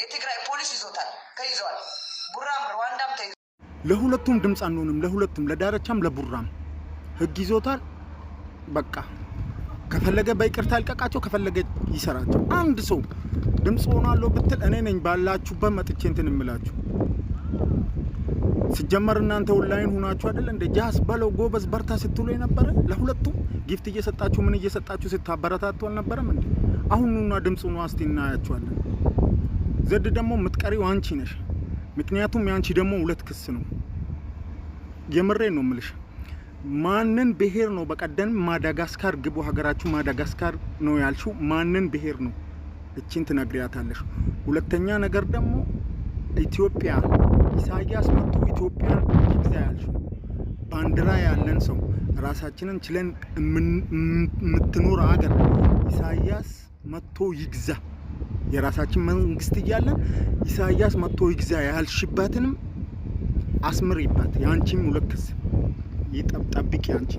የትግራይ ፖሊስ ይዞታል ከይዟል ቡራም ሩዋንዳም ተይዟል ለሁለቱም ድምጽ አንሆንም ለሁለቱም ለዳርቻም ለቡራም ህግ ይዞታል በቃ ከፈለገ በይቅርታ አልቀቃቸው ከፈለገ ይሰራቸው አንድ ሰው ድምጽ ሆናለሁ ብትል እኔ ነኝ ባላችሁበት መጥቼ እንትን እምላችሁ ሲጀመር እናንተ ኦንላይን ሆናችሁ አይደል እንደ ጃስ በለው ጎበዝ በርታ ስትሉ የነበረ ለሁለቱም ጊፍት እየሰጣችሁ ምን እየሰጣችሁ ስታበረታቱ አልነበረም እንዴ አሁንና ድምጽ ሆኖ አስቲና ያያችኋለን ዘድ ደግሞ ምትቀሪው አንቺ ነሽ ምክንያቱም ያንቺ ደግሞ ሁለት ክስ ነው የምሬ ነው ምልሽ ማንን ብሄር ነው በቀደም ማዳጋስካር ግቡ ሀገራችሁ ማዳጋስካር ነው ያልሽው ማንን ብሄር ነው እቺን ትነግሪያታለሽ ሁለተኛ ነገር ደግሞ ኢትዮጵያ ኢሳያስ መጥቶ ኢትዮጵያ ይግዛ ያልሽው ባንዲራ ያለን ሰው ራሳችንን ችለን ምትኖር ሀገር ኢሳያስ መጥቶ ይግዛ የራሳችን መንግስት ይያለን ኢሳያስ መጥቶ ይግዛ ያልሽባትንም አስምሪባት ያንቺም ሁለክስ ይጠብቂ አንቺ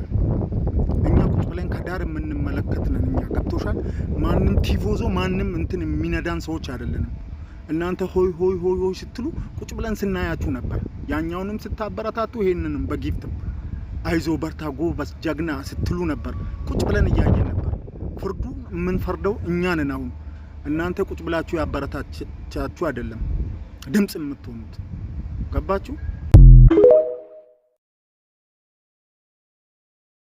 እኛ ቁጭ ብለን ከዳር የምንመለከት ነን እኛ ገብቶሻል ማንንም ቲፎዞ ማንንም እንትን የሚነዳን ሰዎች አይደለንም እናንተ ሆይ ሆይ ሆይ ሆይ ስትሉ ቁጭ ብለን ስናያችሁ ነበር ያኛውንም ስታበረታቱ ይሄንንም በጊፍት አይዞ በርታ ጎበዝ ጀግና ስትሉ ነበር ቁጭ ብለን እያየን ነበር ፍርዱ ምን ፈርደው እኛ ነን አሁን እናንተ ቁጭ ብላችሁ ያበረታቻችሁ አይደለም ድምጽ የምትሆኑት ገባችሁ